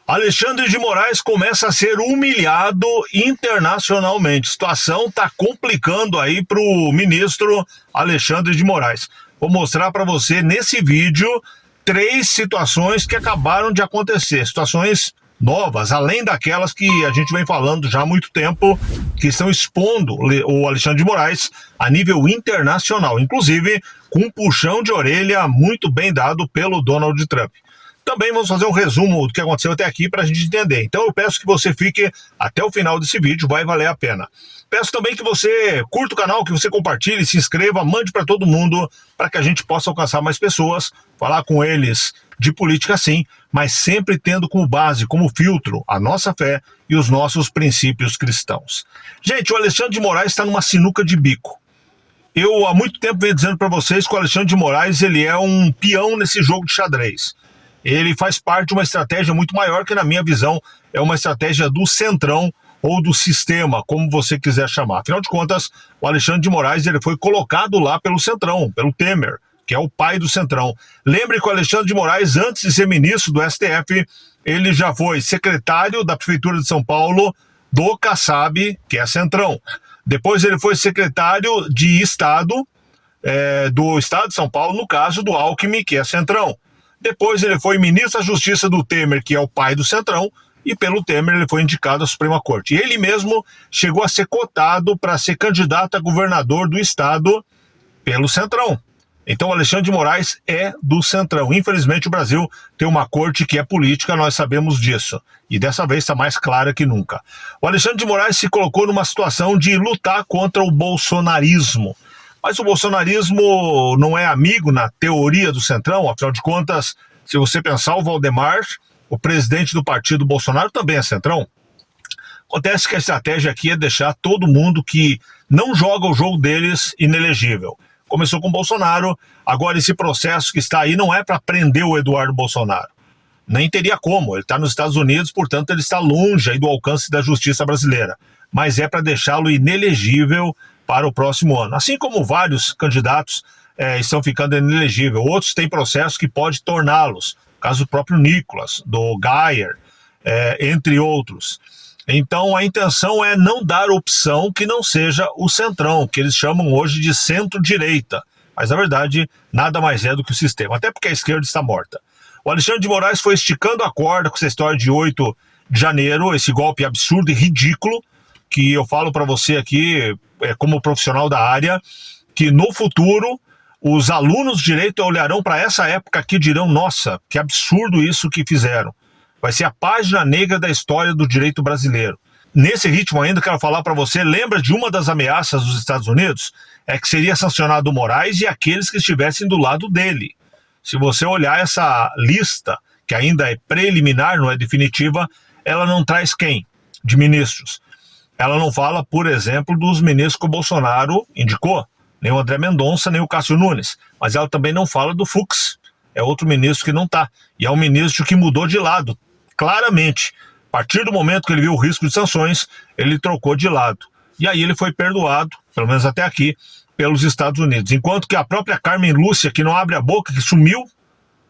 Alexandre de Moraes começa a ser humilhado internacionalmente. A situação está complicando aí para o ministro Alexandre de Moraes. Vou mostrar para você nesse vídeo 3 situações que acabaram de acontecer. Situações novas, além daquelas que a gente vem falando já há muito tempo, que estão expondo o Alexandre de Moraes a nível internacional, inclusive com um puxão de orelha muito bem dado pelo Donald Trump. Também vamos fazer um resumo do que aconteceu até aqui para a gente entender. Então eu peço que você fique até o final desse vídeo, vai valer a pena. Peço também que você curta o canal, que você compartilhe, se inscreva, mande para todo mundo, para que a gente possa alcançar mais pessoas, falar com eles de política sim, mas sempre tendo como base, como filtro, a nossa fé e os nossos princípios cristãos. Gente, o Alexandre de Moraes está numa sinuca de bico. Eu há muito tempo venho dizendo para vocês que o Alexandre de Moraes ele é um peão nesse jogo de xadrez. Ele faz parte de uma estratégia muito maior que, na minha visão, é uma estratégia do centrão ou do sistema, como você quiser chamar. Afinal de contas, o Alexandre de Moraes ele foi colocado lá pelo centrão, pelo Temer, que é o pai do centrão. Lembre que o Alexandre de Moraes, antes de ser ministro do STF, ele já foi secretário da Prefeitura de São Paulo do Kassab, que é centrão. Depois ele foi secretário de Estado, do Estado de São Paulo, no caso do Alckmin, que é centrão. Depois ele foi ministro da Justiça do Temer, que é o pai do centrão, e pelo Temer ele foi indicado à Suprema Corte. E ele mesmo chegou a ser cotado para ser candidato a governador do estado pelo centrão. Então o Alexandre de Moraes é do centrão. Infelizmente o Brasil tem uma corte que é política, nós sabemos disso. E dessa vez está mais clara que nunca. O Alexandre de Moraes se colocou numa situação de lutar contra o bolsonarismo. Mas o bolsonarismo não é amigo na teoria do centrão, afinal de contas, se você pensar o Valdemar, o presidente do partido Bolsonaro também é centrão. Acontece que a estratégia aqui é deixar todo mundo que não joga o jogo deles inelegível. Começou com o Bolsonaro, agora esse processo que está aí não é para prender o Eduardo Bolsonaro. Nem teria como, ele está nos Estados Unidos, portanto ele está longe aí do alcance da justiça brasileira. Mas é para deixá-lo inelegível para o próximo ano. Assim como vários candidatos estão ficando inelegíveis, outros têm processos que pode torná-los, caso do próprio Nicolas, do Geyer, entre outros. Então a intenção é não dar opção que não seja o centrão, que eles chamam hoje de centro-direita, mas na verdade nada mais é do que o sistema, até porque a esquerda está morta. O Alexandre de Moraes foi esticando a corda com essa história de 8 de janeiro, esse golpe absurdo e ridículo, que eu falo para você aqui, como profissional da área, que no futuro os alunos de direito olharão para essa época aqui e dirão, nossa, que absurdo isso que fizeram. Vai ser a página negra da história do direito brasileiro. Nesse ritmo ainda, quero falar para você, lembra de uma das ameaças dos Estados Unidos? É que seria sancionado o Moraes e aqueles que estivessem do lado dele. Se você olhar essa lista, que ainda é preliminar, não é definitiva, ela não traz quem? De ministros. Ela não fala, por exemplo, dos ministros que o Bolsonaro indicou, nem o André Mendonça, nem o Cássio Nunes, mas ela também não fala do Fux, é outro ministro que não está, e é um ministro que mudou de lado, claramente. A partir do momento que ele viu o risco de sanções, ele trocou de lado, e aí ele foi perdoado, pelo menos até aqui, pelos Estados Unidos, enquanto que a própria Carmen Lúcia, que não abre a boca, que sumiu,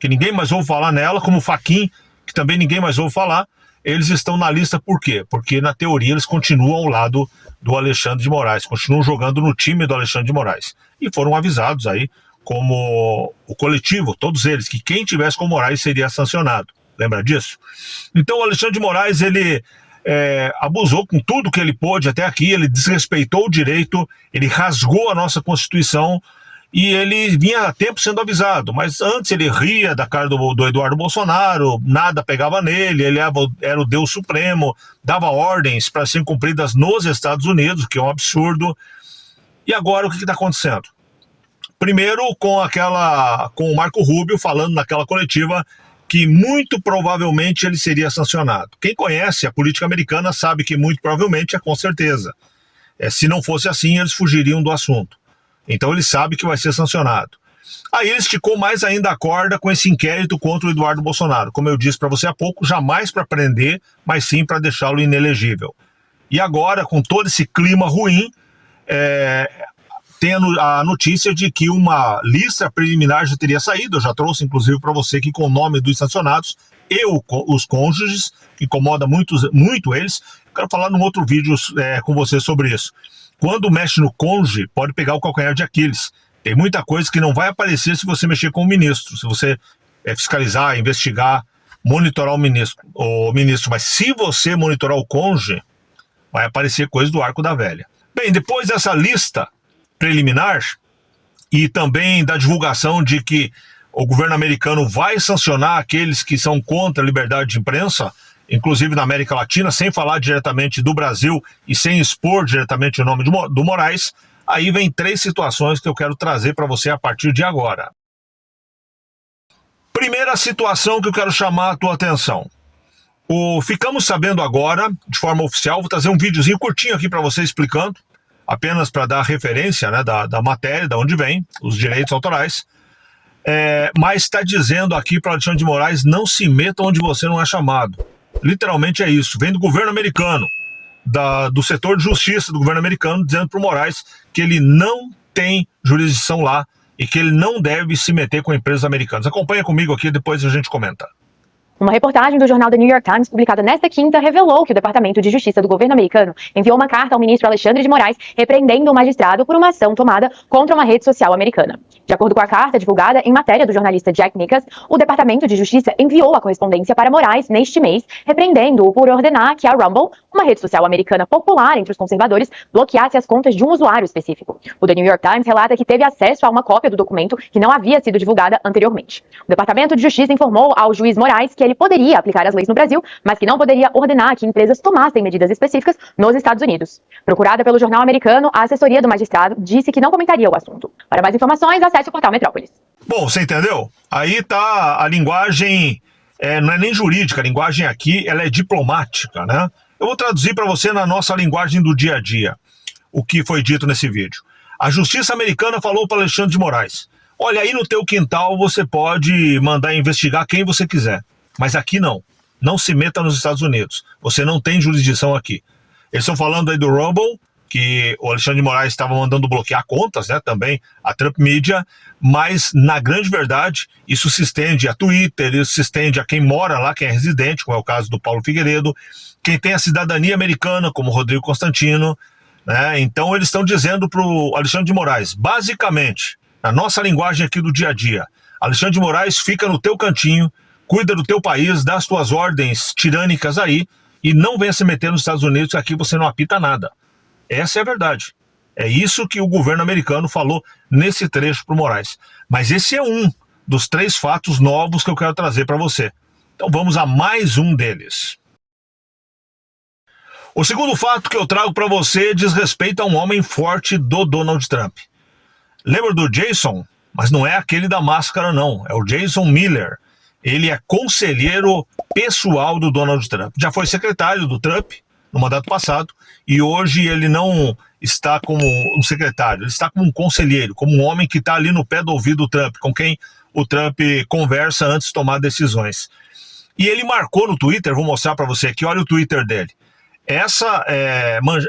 que ninguém mais ouve falar nela, como o Fachin, que também ninguém mais ouve falar, eles estão na lista por quê? Porque na teoria eles continuam ao lado do Alexandre de Moraes, continuam jogando no time do Alexandre de Moraes. E foram avisados aí, como o coletivo, todos eles, que quem tivesse com o Moraes seria sancionado. Lembra disso? Então o Alexandre de Moraes, ele abusou com tudo que ele pôde até aqui, ele desrespeitou o direito, ele rasgou a nossa Constituição, e ele vinha há tempo sendo avisado, mas antes ele ria da cara do Eduardo Bolsonaro, nada pegava nele, ele era o Deus Supremo, dava ordens para serem cumpridas nos Estados Unidos, que é um absurdo. E agora o que está acontecendo? Primeiro com o Marco Rubio falando naquela coletiva que muito provavelmente ele seria sancionado. Quem conhece a política americana sabe que muito provavelmente é com certeza. Se não fosse assim, eles fugiriam do assunto. Então ele sabe que vai ser sancionado. Aí ele esticou mais ainda a corda com esse inquérito contra o Eduardo Bolsonaro. Como eu disse para você há pouco, jamais para prender, mas sim para deixá-lo inelegível. E agora, com todo esse clima ruim, tem a notícia de que uma lista preliminar já teria saído. Eu já trouxe, inclusive, para você aqui com o nome dos sancionados e os cônjuges, que incomoda muito eles. Quero falar num outro vídeo com você sobre isso. Quando mexe no cônjuge, pode pegar o calcanhar de Aquiles. Tem muita coisa que não vai aparecer se você mexer com o ministro, se você fiscalizar, investigar, monitorar o ministro. Mas se você monitorar o cônjuge, vai aparecer coisa do arco da velha. Bem, depois dessa lista preliminar e também da divulgação de que o governo americano vai sancionar aqueles que são contra a liberdade de imprensa, inclusive na América Latina, sem falar diretamente do Brasil e sem expor diretamente o nome do Moraes, aí vem 3 situações que eu quero trazer para você a partir de agora. Primeira situação que eu quero chamar a tua atenção. Ficamos sabendo agora, de forma oficial, vou trazer um videozinho curtinho aqui para você explicando, apenas para dar referência, né, da matéria, de onde vem, os direitos autorais, mas está dizendo aqui para Alexandre de Moraes, não se meta onde você não é chamado. Literalmente é isso, vem do governo americano, do setor de justiça do governo americano, dizendo para o Moraes que ele não tem jurisdição lá e que ele não deve se meter com empresas americanas. Acompanha comigo aqui, depois a gente comenta. Uma reportagem do jornal The New York Times, publicada nesta quinta, revelou que o Departamento de Justiça do governo americano enviou uma carta ao ministro Alexandre de Moraes repreendendo o magistrado por uma ação tomada contra uma rede social americana. De acordo com a carta divulgada em matéria do jornalista Jack Nickas, o Departamento de Justiça enviou a correspondência para Moraes neste mês, repreendendo-o por ordenar que a Rumble, uma rede social americana popular entre os conservadores, bloqueasse as contas de um usuário específico. O The New York Times relata que teve acesso a uma cópia do documento que não havia sido divulgada anteriormente. O Departamento de Justiça informou ao juiz Moraes que ele poderia aplicar as leis no Brasil, mas que não poderia ordenar que empresas tomassem medidas específicas nos Estados Unidos. Procurada pelo jornal americano, a assessoria do magistrado disse que não comentaria o assunto. Para mais informações, acesse o portal Metrópolis. Bom, você entendeu? Aí tá a linguagem, não é nem jurídica, a linguagem aqui ela é diplomática, né? Eu vou traduzir para você na nossa linguagem do dia a dia o que foi dito nesse vídeo. A justiça americana falou para Alexandre de Moraes: olha, aí no teu quintal você pode mandar investigar quem você quiser, mas aqui não. Não se meta nos Estados Unidos. Você não tem jurisdição aqui. Eles estão falando aí do Rumble, que o Alexandre de Moraes estava mandando bloquear contas, né, também a Trump Media, mas na grande verdade isso se estende a Twitter, isso se estende a quem mora lá, quem é residente, como é o caso do Paulo Figueiredo, quem tem a cidadania americana, como o Rodrigo Constantino, né? Então eles estão dizendo para o Alexandre de Moraes, basicamente, na nossa linguagem aqui do dia a dia, Alexandre de Moraes fica no teu cantinho, cuida do teu país, dá as tuas ordens tirânicas aí e não venha se meter nos Estados Unidos, que aqui você não apita nada. Essa é a verdade. É isso que o governo americano falou nesse trecho para o Moraes. Mas esse é um dos 3 fatos novos que eu quero trazer para você. Então vamos a mais um deles. O segundo fato que eu trago para você diz respeito a um homem forte do Donald Trump. Lembra do Jason? Mas não é aquele da máscara não, é o Jason Miller. Ele é conselheiro pessoal do Donald Trump. Já foi secretário do Trump no mandato passado e hoje ele não está como um secretário, ele está como um conselheiro, como um homem que está ali no pé do ouvido do Trump, com quem o Trump conversa antes de tomar decisões. E ele marcou no Twitter, vou mostrar para você aqui, olha o Twitter dele.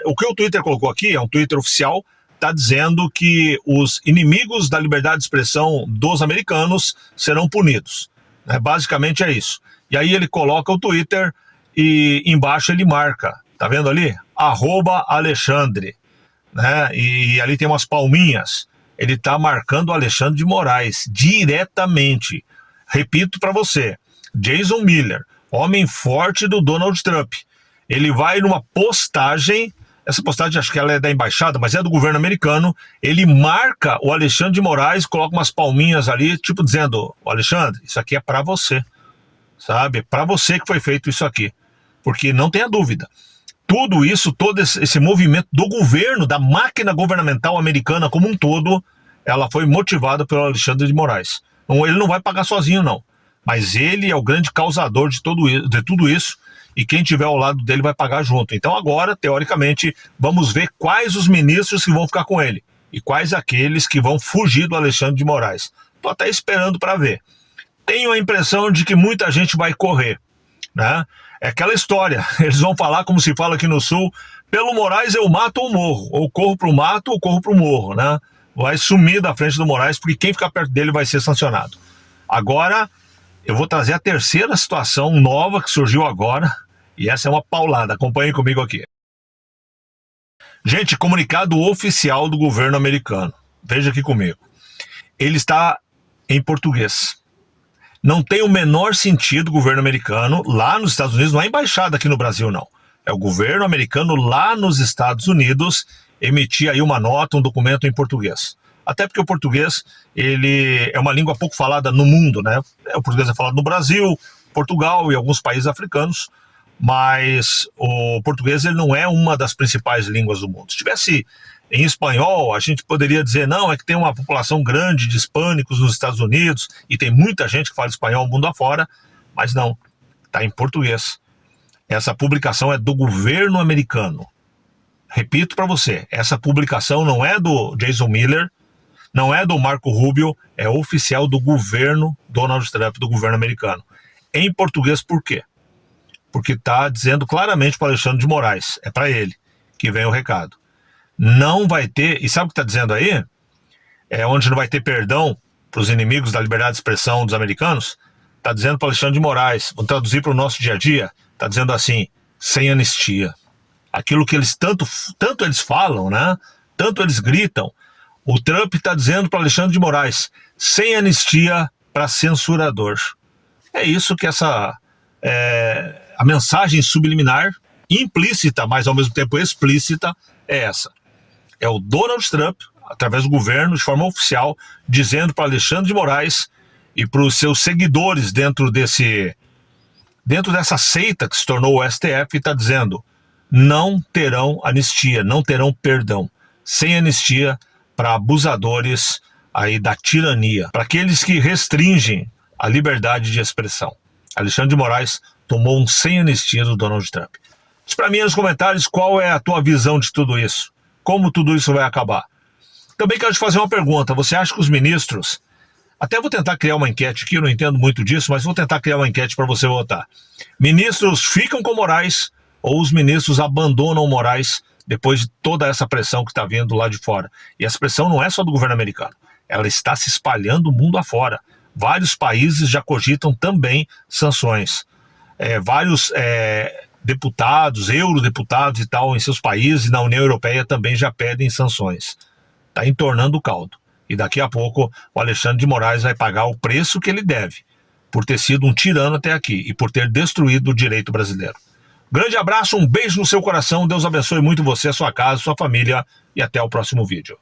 O que o Twitter colocou aqui é um Twitter oficial, está dizendo que os inimigos da liberdade de expressão dos americanos serão punidos. Basicamente é isso. E aí ele coloca o Twitter e embaixo ele marca, tá vendo ali? @Alexandre, né? E ali tem umas palminhas. Ele tá marcando o Alexandre de Moraes diretamente. Repito para você, Jason Miller, homem forte do Donald Trump. Ele vai numa postagem, essa postagem acho que ela é da embaixada, mas é do governo americano, ele marca o Alexandre de Moraes, coloca umas palminhas ali, tipo dizendo, Alexandre, isso aqui é para você, sabe? Para você que foi feito isso aqui. Porque não tenha dúvida, tudo isso, todo esse movimento do governo, da máquina governamental americana como um todo, ela foi motivada pelo Alexandre de Moraes. Então, ele não vai pagar sozinho não, mas ele é o grande causador de tudo isso, e quem tiver ao lado dele vai pagar junto. Então agora, teoricamente, vamos ver quais os ministros que vão ficar com ele e quais aqueles que vão fugir do Alexandre de Moraes. Estou até esperando para ver. Tenho a impressão de que muita gente vai correr, né? É aquela história, eles vão falar como se fala aqui no Sul, pelo Moraes eu mato ou morro, ou corro pro mato ou corro pro morro, né? vai sumir da frente do Moraes, porque quem ficar perto dele vai ser sancionado. Agora, eu vou trazer a terceira situação nova que surgiu agora, e essa é uma paulada. Acompanhem comigo aqui. Gente, comunicado oficial do governo americano. Veja aqui comigo. Ele está em português. Não tem o menor sentido o governo americano lá nos Estados Unidos, não é a embaixada aqui no Brasil, não. É o governo americano lá nos Estados Unidos emitir aí uma nota, um documento em português. Até porque o português, ele é uma língua pouco falada no mundo, né? O português é falado no Brasil, Portugal e alguns países africanos, mas o português ele não é uma das principais línguas do mundo. Se tivesse em espanhol, a gente poderia dizer, não, é que tem uma população grande de hispânicos nos Estados Unidos e tem muita gente que fala espanhol mundo afora, mas não, está em português. Essa publicação é do governo americano. Repito para você, essa publicação não é do Jason Miller, não é do Marco Rubio, é oficial do governo Donald Trump, do governo americano. Em português, por quê? Porque está dizendo claramente para Alexandre de Moraes, é para ele que vem o recado. Não vai ter, e sabe o que está dizendo aí? É onde não vai ter perdão para os inimigos da liberdade de expressão dos americanos. Está dizendo para Alexandre de Moraes, vou traduzir para o nosso dia a dia, está dizendo assim, sem anistia. Aquilo que eles tanto eles falam, né? Tanto eles gritam. O Trump está dizendo para Alexandre de Moraes, sem anistia para censurador. É isso que a mensagem subliminar, implícita, mas ao mesmo tempo explícita, é essa. É o Donald Trump, através do governo, de forma oficial, dizendo para Alexandre de Moraes e para os seus seguidores dentro dessa seita que se tornou o STF, está dizendo, não terão anistia, não terão perdão. Sem anistia para abusadores aí da tirania, para aqueles que restringem a liberdade de expressão. Alexandre de Moraes tomou um sem anistia do Donald Trump. Diz para mim nos comentários qual é a tua visão de tudo isso. Como tudo isso vai acabar. Também quero te fazer uma pergunta. Você acha que os ministros... Até vou tentar criar uma enquete aqui, eu não entendo muito disso, mas vou tentar criar uma enquete para você votar. Ministros ficam com Moraes ou os ministros abandonam Moraes depois de toda essa pressão que está vindo lá de fora? E essa pressão não é só do governo americano. Ela está se espalhando o mundo afora. Vários países já cogitam também sanções. Vários deputados, eurodeputados e tal, em seus países e na União Europeia também já pedem sanções. Está entornando o caldo. E daqui a pouco o Alexandre de Moraes vai pagar o preço que ele deve, por ter sido um tirano até aqui e por ter destruído o direito brasileiro. Grande abraço, um beijo no seu coração, Deus abençoe muito você, sua casa, sua família e até o próximo vídeo.